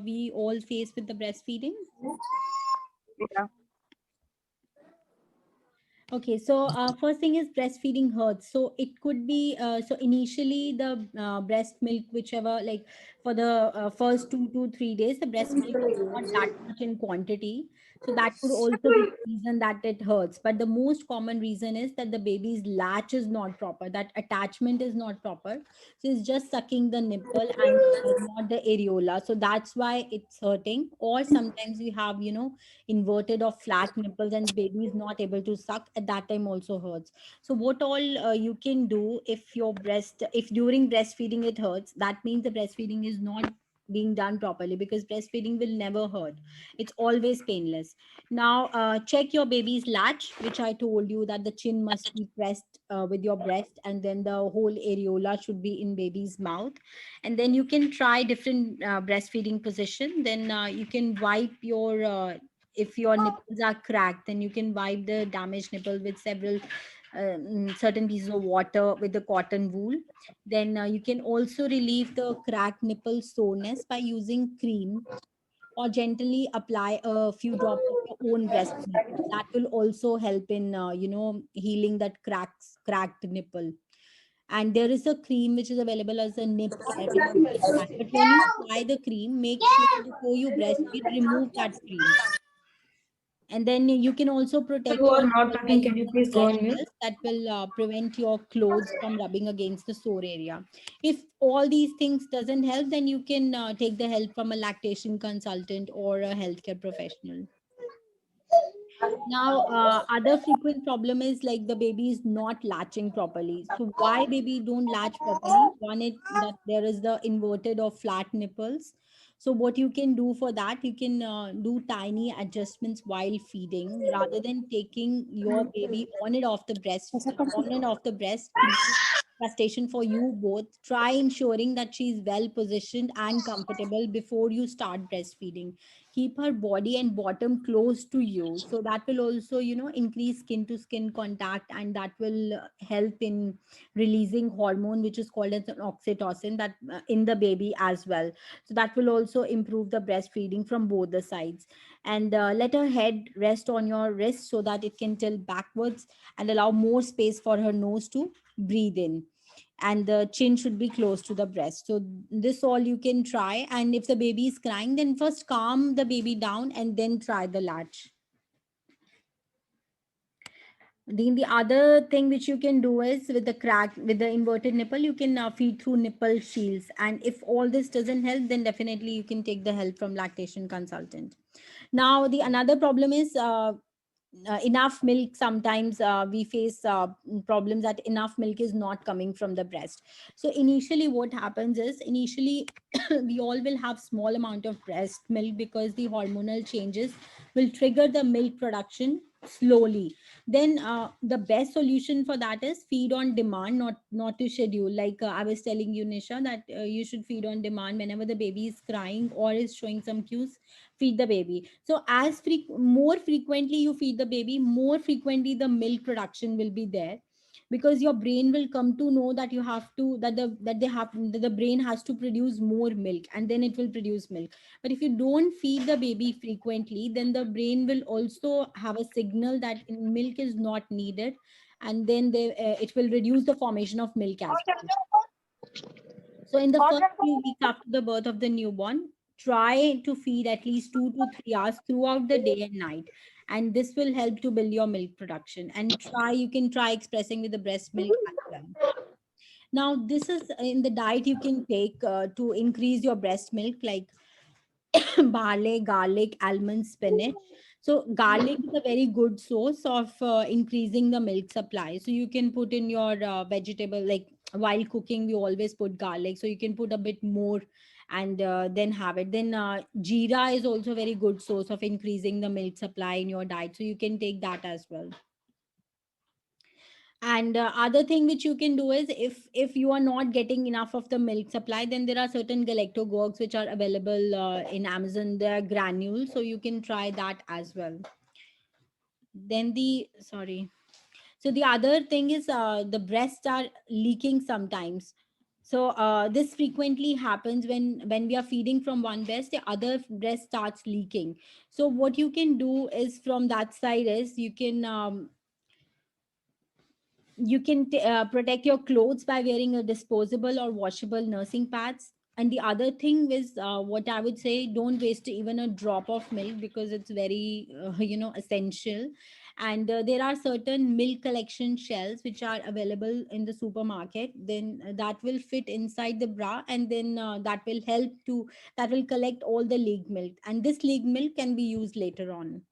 we all face with the breastfeeding? Yeah. Okay, so first thing is breastfeeding hurts. So it could be so initially the breast milk, whichever, like for the first 2 to 3 days, the breast milk is not that much in quantity. So that could also be the reason that it hurts. But the most common reason is that the baby's latch is not proper, that attachment is not proper. So it's just sucking the nipple and not the areola. So that's why it's hurting. Or sometimes we have, inverted or flat nipples and baby is not able to suck, at that time also hurts. So what all you can do, if during breastfeeding it hurts, that means the breastfeeding is not being done properly, because breastfeeding will never hurt, it's always painless. Now check your baby's latch, which I told you that the chin must be pressed with your breast, and then the whole areola should be in baby's mouth. And then you can try different breastfeeding position. Then you can wipe your if your nipples are cracked, then you can wipe the damaged nipple with several certain pieces of water with the cotton wool. Then you can also relieve the cracked nipple soreness by using cream, or gently apply a few drops of your own breast milk. That will also help in healing that cracked nipple. And there is a cream which is available as a nip care when you breastfeed. But when you apply the cream, make sure before you breastfeed, remove that cream. And then you can also protect You your are not nipple by talking. Can you using please go on mute? brushes that will prevent your clothes from rubbing against the sore area. If all these things doesn't help, then you can take the help from a lactation consultant or a healthcare professional. Now, other frequent problem is like the baby is not latching properly. So why baby don't latch properly? One, it that there is the inverted or flat nipples. So what you can do for that, you can do tiny adjustments while feeding, rather than taking your baby on and off the breast. Create frustration for you both. Try ensuring that she is well positioned and comfortable before you start breastfeeding. Keep her body and bottom close to you, so that will also increase skin to skin contact, and that will help in releasing hormone which is called as an oxytocin, that in the baby as well. So that will also improve the breastfeeding from both the sides. And let her head rest on your wrist so that it can tilt backwards, and allow more space for her nose to breathe in, and the chin should be close to the breast. So this all you can try. And if the baby is crying, then first calm the baby down and then try the latch. Then the other thing which you can do is, with the inverted nipple, you can feed through nipple shields. And if all this doesn't help, then definitely you can take the help from lactation consultant. Now the another problem is enough milk. Sometimes we face problems that enough milk is not coming from the breast. So initially what happens is, initially we all will have small amount of breast milk, because the hormonal changes will trigger the milk production slowly. Then the best solution for that is feed on demand, not to schedule. Like I was telling you, Nisha, that you should feed on demand. Whenever the baby is crying or is showing some cues, feed the baby. So more frequently you feed the baby, more frequently the milk production will be there, because your brain will come to know that you have to that the brain has to produce more milk, and then it will produce milk. But if you don't feed the baby frequently, then the brain will also have a signal that milk is not needed, and then it will reduce the formation of milk as well. So in the first few weeks after the birth of the newborn, try to feed at least 2 to 3 hours throughout the day and night. And this will help to build your milk production. And you can try expressing with the breast milk as well. Now, this is in the diet you can take to increase your breast milk, like barley, garlic, almonds, spinach. So garlic is a very good source of increasing the milk supply. So you can put in your vegetable, like while cooking, we always put garlic. So you can put a bit more and then have it. Then jeera is also a very good source of increasing the milk supply in your diet. So you can take that as well. And other thing which you can do is, if you are not getting enough of the milk supply, then there are certain galactogorgs which are available in Amazon. They are granules, so you can try that as well. Then the sorry So the other thing is the breasts are leaking sometimes. So this frequently happens when we are feeding from one breast, the other breast starts leaking. So what you can do is from that side is you can protect your clothes by wearing a disposable or washable nursing pads. And the other thing is, what I would say, don't waste even a drop of milk, because it's very essential. And there are certain milk collection shells which are available in the supermarket, then that will fit inside the bra, and then that will collect all the leak milk, and this leak milk can be used later on.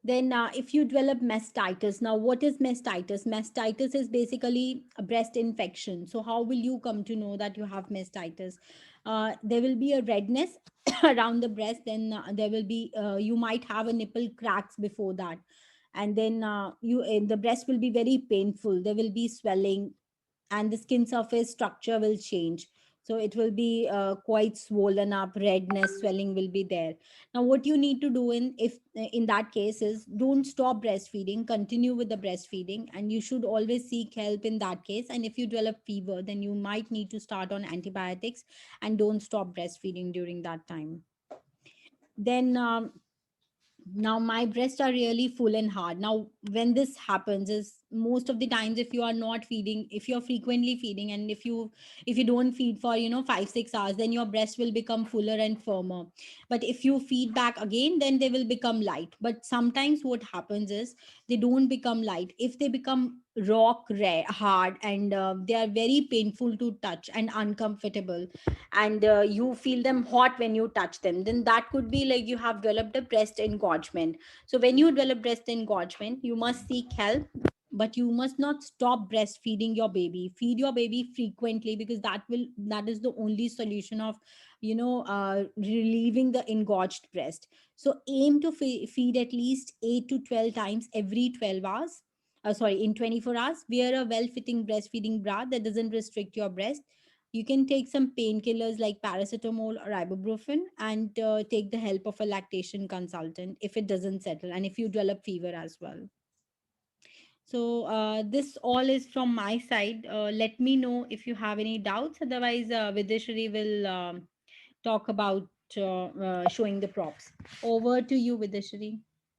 Then, if you develop mastitis, now what is mastitis? Mastitis is basically a breast infection. So, how will you come to know that you have mastitis? There will be a redness around the breast. Then there will be you might have a nipple cracks before that, and then the breast will be very painful. There will be swelling, and the skin surface structure will change. So it will be quite swollen up, redness, swelling will be there. Now what you need to do in that case is, don't stop breastfeeding, continue with the breastfeeding, and you should always seek help in that case. And if you develop fever, then you might need to start on antibiotics, and don't stop breastfeeding during that time. Then now my breasts are really full and hard. Now when this happens is, most of the times, if you are not feeding, if you're frequently feeding, and if you don't feed for 5-6 hours, then your breast will become fuller and firmer. But if you feed back again, then they will become light. But sometimes what happens is, they don't become light. If they become hard, and they are very painful to touch and uncomfortable, and you feel them hot when you touch them, then that could be like you have developed a breast engorgement. So when you develop breast engorgement, you must seek help. But you must not stop breastfeeding your baby. Feed your baby frequently, because that is the only solution of relieving the engorged breast. So aim to feed at least 8 to 12 times every 12 hours. In 24 hours. Wear a well fitting breastfeeding bra that doesn't restrict your breast. You can take some painkillers like paracetamol or ibuprofen, and take the help of a lactation consultant if it doesn't settle, and if you develop fever as well. So this all is from my side. Let me know if you have any doubts. Otherwise, Videshwari will talk about showing the props. Over to you, Videshwari.